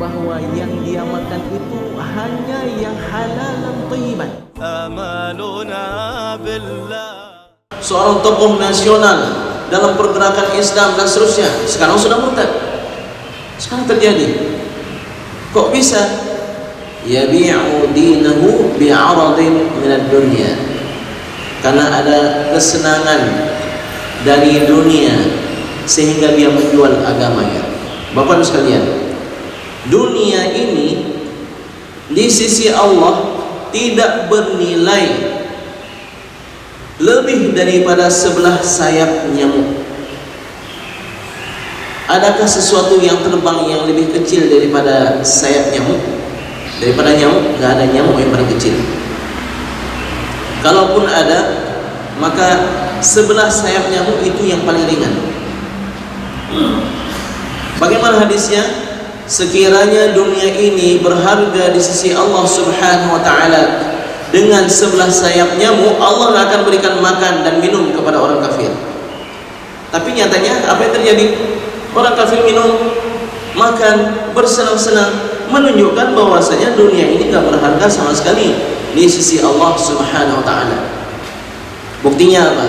bahwa yang dia makan itu hanya yang halal dan thayyiban. Seorang tokoh nasional dalam pergerakan Islam dan seterusnya sekarang sudah murtad. Sekarang terjadi. Kok bisa? Yabi'u dinahu bi'aradin minad dunya. Karena ada kesenangan dari dunia sehingga dia menjual agamanya. Bapak sekalian, dunia ini di sisi Allah tidak bernilai lebih daripada sebelah sayap nyamuk. Adakah sesuatu yang terbang yang lebih kecil daripada sayap nyamuk? Daripada nyamuk, nggak ada nyamuk yang paling kecil. Kalaupun ada, maka sebelah sayap nyamuk itu yang paling ringan. Bagaimana hadisnya? Sekiranya dunia ini berharga di sisi Allah Subhanahu wa taala dengan sebelah sayap nyamuk, Allah akan berikan makan dan minum kepada orang kafir. Tapi nyatanya apa yang terjadi? Orang kafir minum, makan, bersenang-senang, menunjukkan bahwasanya dunia ini tidak berharga sama sekali di sisi Allah Subhanahu wa taala. Buktinya apa?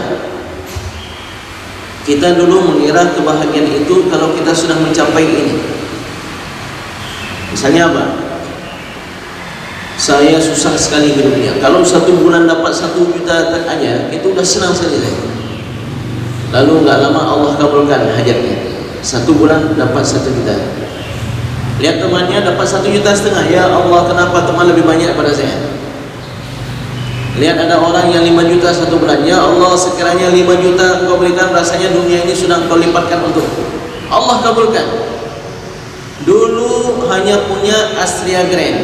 Kita dulu mengira kebahagiaan itu kalau kita sudah mencapai ini. Misalnya apa? Saya susah sekali hidupnya. Kalau 1 bulan dapat 1 juta aja, itu udah senang sekali saya. Lalu nggak lama Allah kabulkan hajatnya. 1 bulan dapat 1 juta. Lihat temannya dapat 1,5 juta. Ya Allah, kenapa teman lebih banyak daripada saya? Lihat ada orang yang 5 juta 1 bulan. Ya Allah, sekiranya 5 juta engkau berikan, rasanya dunia ini sudah engkau lipatkan untukku. Allah kabulkan. Dulu hanya punya Astria Grand.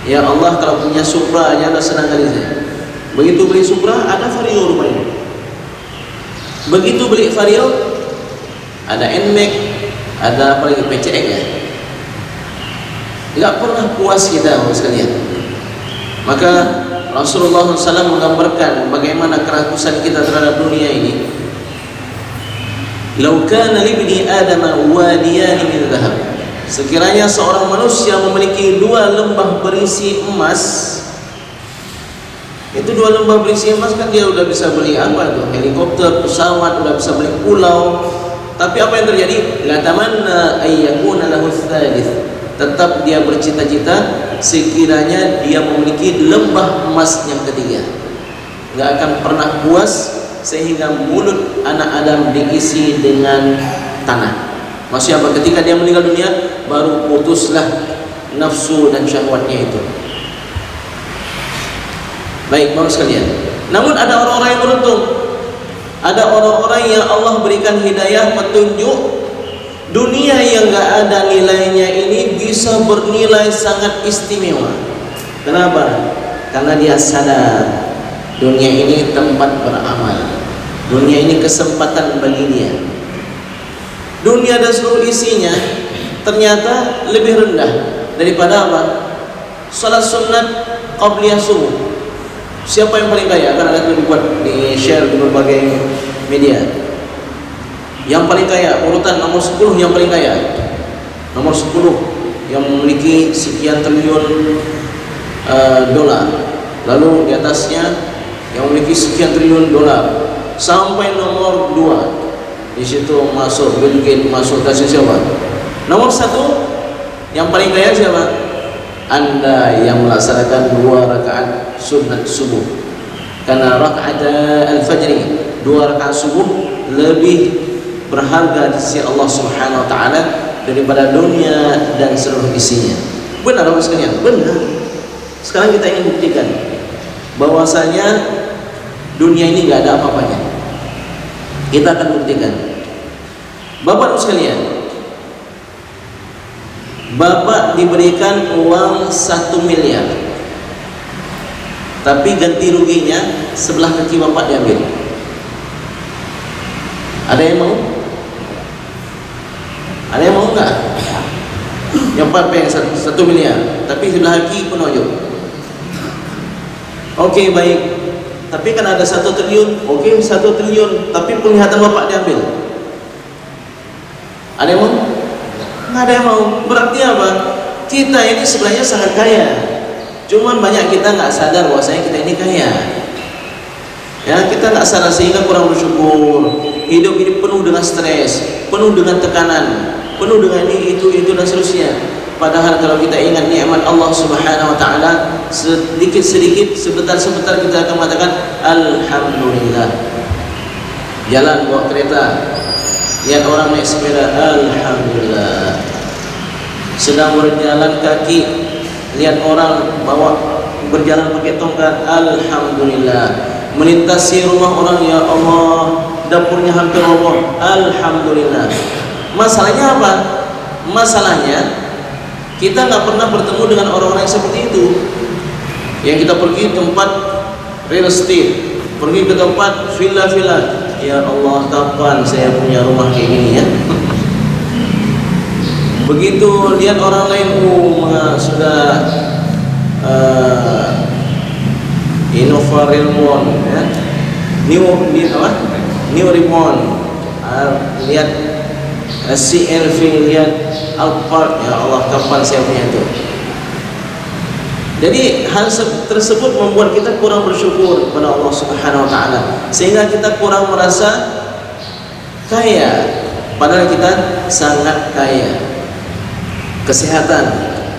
Ya Allah, kalau punya Supra aja udah senang kali saya. Begitu beli Supra, ada Vario rupanya. Begitu beli Vario, ada NMAX, ada apa lagi, PCX ya. Tidak pernah puas kita sekalian. Maka Rasulullah SAW menggambarkan bagaimana kerakusan kita terhadap dunia ini. Lau kana libni adama wadiyani min dhahab. Sekiranya seorang manusia memiliki 2 lembah berisi emas, itu 2 lembah berisi emas kan dia udah bisa beli apa tuh? Helikopter, pesawat, udah bisa beli pulau. Tapi apa yang terjadi? La tamanna ayyakuna lahu tsalits. Tetap dia bercita-cita sekiranya dia memiliki lembah emas yang ketiga. Enggak akan pernah puas sehingga mulut anak Adam diisi dengan tanah. Maksudnya apa? Ketika dia meninggal dunia, baru putuslah nafsu dan syahwatnya itu. Baik, baru sekalian. Namun ada orang-orang yang beruntung. Ada orang-orang yang Allah berikan hidayah, petunjuk. Dunia yang gak ada nilainya ini bisa bernilai sangat istimewa. Kenapa? Karena dia sadar dunia ini tempat beramal. Dunia ini kesempatan bagi dia. Dunia dan seluruh isinya ternyata lebih rendah daripada apa? Salat sunat qabliyah subuh. Siapa yang paling kaya? Karena ada dibuat di share di berbagai media. Yang paling kaya, urutan nomor 10 yang paling kaya. Nomor 10 yang memiliki sekian triliun dolar. Lalu di atasnya yang memiliki sekian triliun dolar. Sampai nomor 2. Di situ masuk Bill Gates, masuk kasih siapa? Nomor 1 yang paling kaya siapa? Anda yang melaksanakan 2 rakaat sunat subuh. Karena rakaat al-fajri, 2 rakaat subuh lebih berharga di sisi Allah Subhanahu wa taala daripada dunia dan seluruh isinya. Benar Bapak sekalian? Benar. Sekarang kita ingin buktikan bahwasanya dunia ini enggak ada apa-apanya. Kita akan buktikan. Bapak sekalian, Bapak diberikan uang 1 miliar, tapi ganti ruginya sebelah kaki Bapak diambil. Ada yang mau? Ada yang mau enggak? Yang Bapak yang 1 miliar, tapi sebelah kaki penojok. Oke, baik. Tapi kan ada 1 triliun. Oke, 1 triliun, tapi penglihatan Bapak diambil. Ada yang mau? nggak ada yang mau. Berarti apa? Kita ini sebenarnya sangat kaya, cuman banyak kita nggak sadar bahwasanya kita ini kaya. Ya, kita nggak sadar sehingga kurang bersyukur. Hidup ini penuh dengan stres, penuh dengan tekanan, penuh dengan ini, itu dan seterusnya. Padahal kalau kita ingat nikmat Allah Subhanahu wa taala, sedikit-sedikit, sebentar-sebentar kita akan mengatakan alhamdulillah. Jalan bawa kereta, lihat orang naik sepeda, alhamdulillah. Sedang berjalan kaki, lihat orang bawa berjalan pakai tongkat, alhamdulillah. Melintasi rumah orang, ya Allah, dapurnya hampir roboh, alhamdulillah. Masalahnya apa? Masalahnya kita nggak pernah bertemu dengan orang-orang yang seperti itu. Yang kita pergi tempat real estate, pergi ke tempat villa-villa, ya Allah, kapan saya punya rumah kayak gini ya? Begitu lihat orang lain, sudah Innova Rilmon, ya, New Rimon, lihat CLV, lihat Alphard, ya Allah, kapan saya punya itu? Jadi hal tersebut membuat kita kurang bersyukur kepada Allah Subhanahu wa taala, sehingga kita kurang merasa kaya, padahal kita sangat kaya. Kesehatan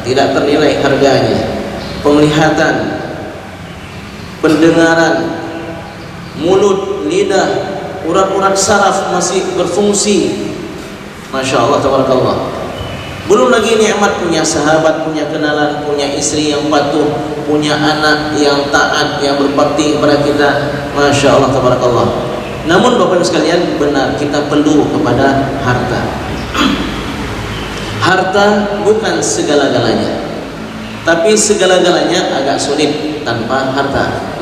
tidak ternilai harganya, penglihatan, pendengaran, mulut, lidah, urat-urat saraf masih berfungsi. Masya Allah, tabarakallah. Belum lagi nikmat punya sahabat, punya kenalan, punya istri yang patuh, punya anak yang taat, yang berbakti kepada kita. Masya Allah, tabarakallah. Namun Bapak Ibu sekalian, benar kita perlu kepada harta. Harta bukan segala-galanya, tapi segala-galanya agak sulit tanpa harta.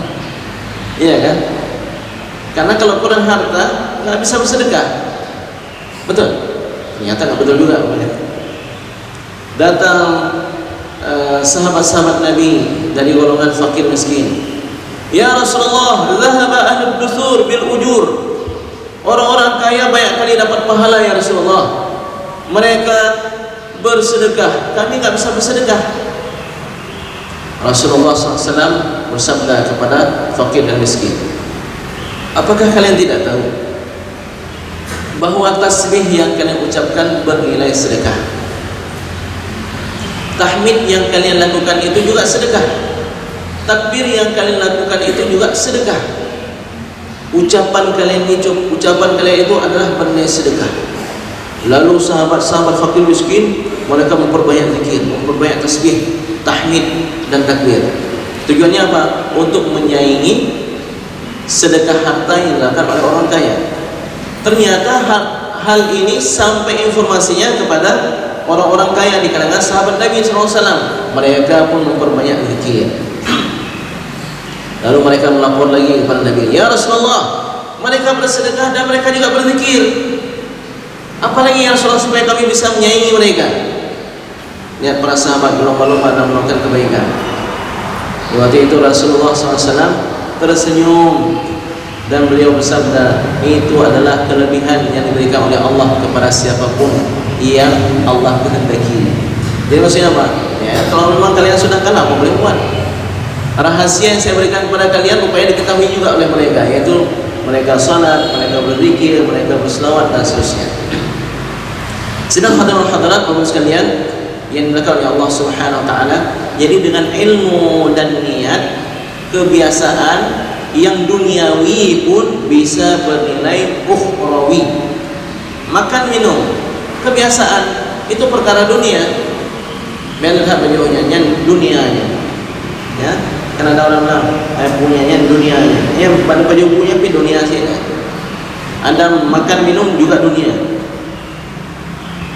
Iya kan? Karena kalau kurang harta nggak bisa bersedekah. Betul? Ternyata nggak betul juga. Datang sahabat-sahabat Nabi dari golongan fakir miskin. Ya Rasulullah, dhahaba ahlud duthur bil ujur. Orang-orang kaya banyak kali dapat pahala ya Rasulullah. Mereka bersedekah, kami nggak bisa bersedekah. Rasulullah SAW bersabda kepada fakir dan miskin, apakah kalian tidak tahu bahwa tasbih yang kalian ucapkan bernilai sedekah? Tahmid yang kalian lakukan itu juga sedekah. Takbir yang kalian lakukan itu juga sedekah. Ucapan kalian itu adalah bernilai sedekah. Lalu sahabat-sahabat fakir miskin mereka memperbanyak zikir, memperbanyak tasbih, tahmid dan takbir. Tujuannya apa? Untuk menyaingi sedekah harta yang dilakukan oleh orang kaya. Ternyata hal ini sampai informasinya kepada orang-orang kaya di kalangan sahabat Nabi SAW. Mereka pun memperbanyak zikir. Lalu mereka melapor lagi kepada Nabi, ya Rasulullah, mereka bersedekah dan mereka juga berzikir. Apalagi ya Rasulullah, supaya kami bisa menyaingi mereka. Lihat para sahabat berlomba-lomba dalam melakukan kebaikan. Waktu itu Rasulullah SAW tersenyum dan beliau bersabda, itu adalah kelebihan yang diberikan oleh Allah kepada siapapun yang Allah kehendaki. Jadi maksudnya apa? Ya, kalau memang kalian sudah kenal, boleh buat. Rahasia yang saya berikan kepada kalian upaya diketahui juga oleh mereka, yaitu mereka salat, mereka berzikir, mereka berselawat dan seterusnya. Sedang hadirin-hadirat Bapak sekalian yang dimuliakan oleh Allah Subhanahu wa taala, jadi dengan ilmu dan niat, kebiasaan yang duniawi pun bisa bernilai ukhrawi. Makan minum, kebiasaan itu perkara dunia. Lihat bajunya dunianya. Ya, karena ada orang bilang, punyanya dunianya. Ya, baju punya tapi dunia sih. Anda makan minum juga dunia.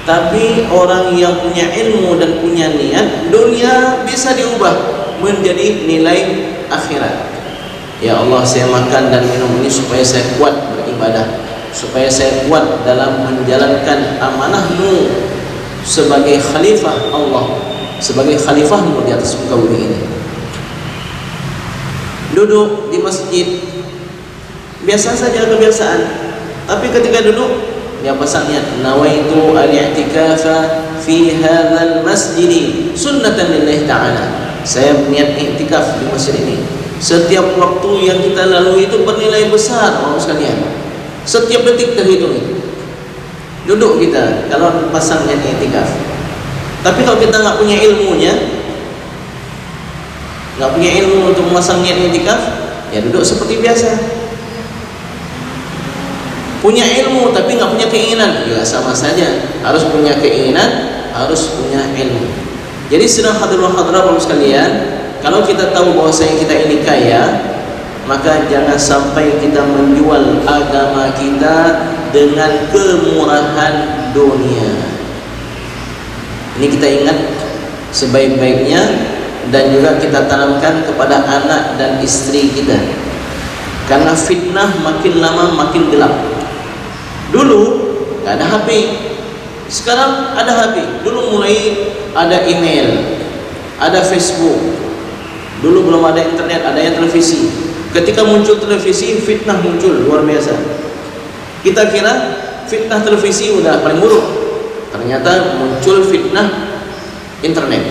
Tapi orang yang punya ilmu dan punya niat, dunia bisa diubah menjadi nilai akhirat. Ya Allah, saya makan dan minum ini supaya saya kuat beribadah, supaya saya kuat dalam menjalankan amanah-Mu sebagai khalifah Allah, sebagai khalifah-Mu di atas muka bumi ini. Duduk di masjid biasa saja kebiasaan, tapi ketika duduk dia pasang niat, nawaitu al-i'tikafa fi hadzal masjid sunnatan lillahi ta'ala. Saya berniat i'tikaf di masjid ini. Setiap waktu yang kita lalui itu bernilai besar, orang sekalian. Setiap detik terhitung. Duduk kita kalau pasang niat i'tikaf. Tapi kalau kita nggak punya ilmunya, nggak punya ilmu untuk memasang niat i'tikaf, ya duduk seperti biasa. Punya ilmu tapi nggak punya keinginan, ya sama saja. Harus punya keinginan, harus punya ilmu. Jadi sedang hadirin sekalian, kalau kita tahu bahwasanya kita ini kaya, maka jangan sampai kita menjual agama kita dengan kemurahan dunia. Ini kita ingat sebaik-baiknya, dan juga kita tanamkan kepada anak dan istri kita. Karena fitnah makin lama makin gelap. Dulu nggak ada HP, sekarang ada HP. Dulu mulai ada email, ada Facebook. Dulu belum ada internet, adanya televisi. Ketika muncul televisi, fitnah muncul luar biasa. Kita kira fitnah televisi udah paling buruk, ternyata muncul fitnah internet.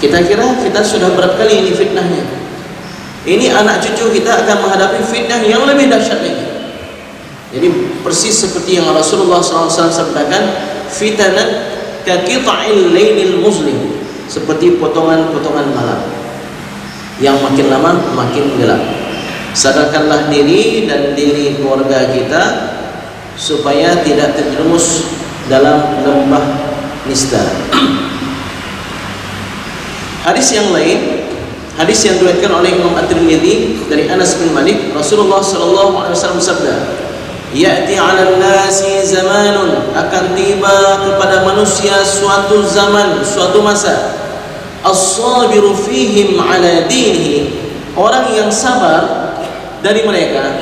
Kita kira kita sudah berat kali ini fitnahnya. Ini anak cucu kita akan menghadapi fitnah yang lebih dahsyat lagi. Jadi persis seperti yang Rasulullah SAW sabdakan, fitanan ka qita'il lailil muslim, seperti potongan-potongan malam yang makin lama makin gelap. Sadarkanlah diri dan diri keluarga kita supaya tidak terjerumus dalam lembah nista. Hadis yang lain, hadis yang diriwayatkan oleh Imam At-Tirmidzi dari Anas bin Malik, Rasulullah sallallahu alaihi wasallam bersabda, "Ya'ti 'alan nasi zamanun," akan tiba kepada manusia suatu zaman, suatu masa, as-sabiru fihim 'ala dinihi, orang yang sabar dari mereka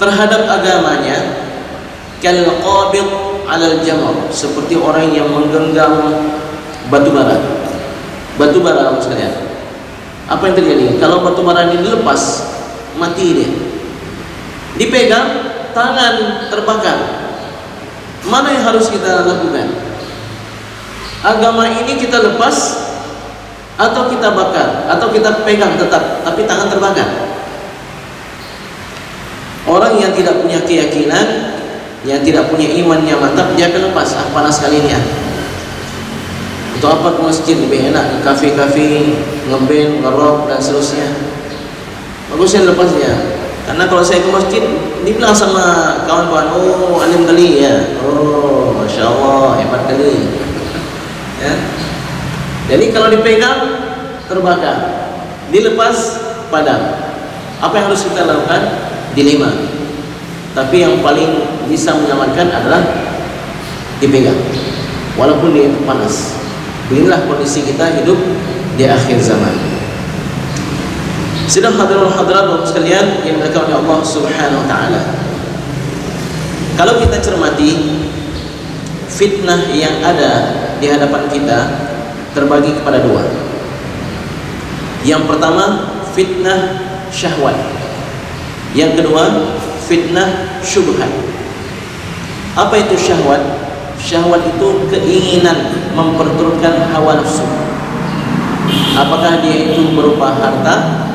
terhadap agamanya, kal qabid 'alal jamr, seperti orang yang menggenggam batu bara. Batu bara sekalian. Apa yang terjadi? Kalau batu bara ini dilepas, mati dia. Dipegang, tangan terbakar. Mana yang harus kita lakukan? Agama ini kita lepas atau kita bakar, atau kita pegang tetap tapi tangan terbakar? Orang yang tidak punya keyakinan, yang tidak punya iman yang mantap, dia akan lepas. Panas sekali ini ya. Untuk apa ke masjid, lebih enak ke kafe-kafe, ngeband, ngerok dan seterusnya. Bagusnya lepasnya. Karena kalau saya ke masjid, dibilang sama kawan-kawan, oh alim kali ya, oh masya Allah hebat kali. Ya. Jadi kalau dipegang terbakar, dilepas padam. Apa yang harus kita lakukan? Dilema. Tapi yang paling bisa menyelamatkan adalah dipegang, walaupun dia panas. Beginilah kondisi kita hidup di akhir zaman. Sidang hadirin hadirat Bapak sekalian yang dimuliakan oleh Allah Subhanahu wa taala. Kalau kita cermati fitnah yang ada di hadapan kita terbagi kepada dua. Yang pertama fitnah syahwat. Yang kedua fitnah syubhat. Apa itu syahwat? Syahwat itu keinginan memperturutkan hawa nafsu. Apakah dia itu berupa harta,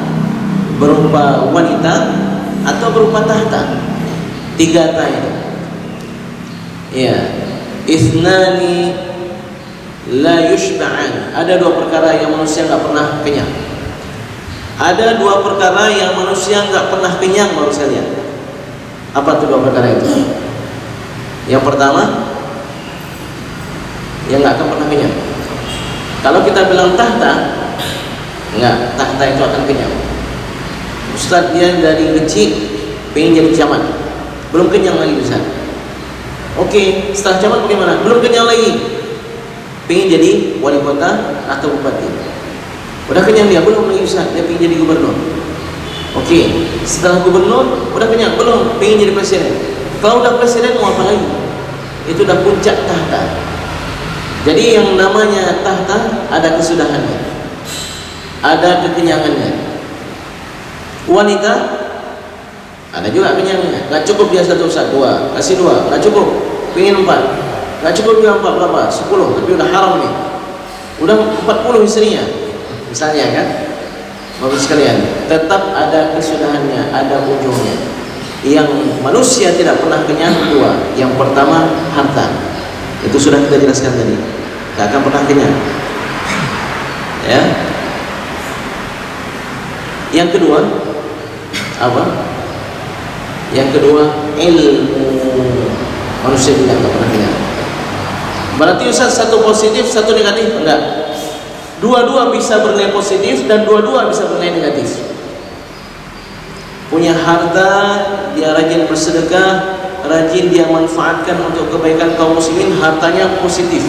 berupa wanita, atau berupa tahta? Tiga ta itu. Ya, ithnani la yushba'an. Ada dua perkara yang manusia nggak pernah kenyang. Ada dua perkara yang manusia nggak pernah kenyang, baru saja. Apa tuh dua perkara itu? Yang pertama, yang nggak akan pernah kenyang. Kalau kita bilang tahta, nggak, tahta itu akan kenyang. Ustadz dia dari kecil pengen jadi camat, belum kenyang lagi Ustaz. Oke, setelah camat bagaimana? Belum kenyang lagi, pengen jadi wali kota atau bupati. Udah kenyang dia, belum lagi Ustaz, dia pengen jadi gubernur. Oke, setelah gubernur udah kenyang, belum, pengen jadi presiden. Kalau udah presiden mau apa lagi? Itu udah puncak tahta. Jadi yang namanya tahta ada kesudahannya, ada kekenyangannya. Wanita Ada juga kenyangnya, nggak cukup dia satu Ustaz, dua, kasih dua, nggak cukup, pengen empat, nggak cukup juga empat, berapa? 10, tapi udah haram nih, udah 40 istrinya, misalnya kan. Bapak sekalian, tetap ada kesudahannya, ada ujungnya. Yang manusia tidak pernah kenyang dua. Yang pertama harta, itu sudah kita jelaskan tadi, nggak akan pernah kenyang. Ya. Yang kedua apa? Yang kedua ilmu. Manusia juga nggak pernah kenyang. Berarti Ustaz satu positif, satu negatif? Enggak. Dua-dua bisa bernilai positif dan dua-dua bisa bernilai negatif. Punya harta, dia rajin bersedekah, rajin dia manfaatkan untuk kebaikan kaum muslimin, hartanya positif.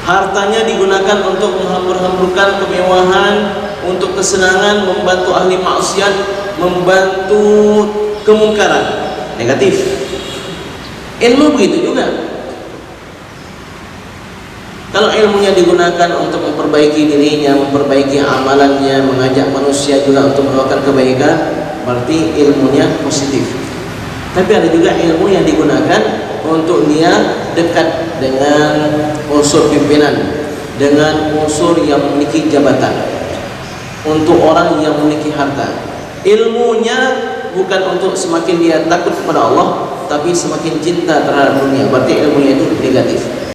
Hartanya digunakan untuk menghambur-hamburkan kemewahan, untuk kesenangan, membantu ahli maksiat, membantu kemungkaran, negatif. Ilmu begitu juga. Kalau ilmunya digunakan untuk memperbaiki dirinya, memperbaiki amalannya, mengajak manusia juga untuk melakukan kebaikan, berarti ilmunya positif. Tapi ada juga ilmu yang digunakan untuk dia dekat dengan unsur pimpinan, dengan unsur yang memiliki jabatan, untuk orang yang memiliki harta. Ilmunya bukan untuk semakin dia takut kepada Allah, tapi semakin cinta terhadap dunia, berarti ilmunya itu negatif.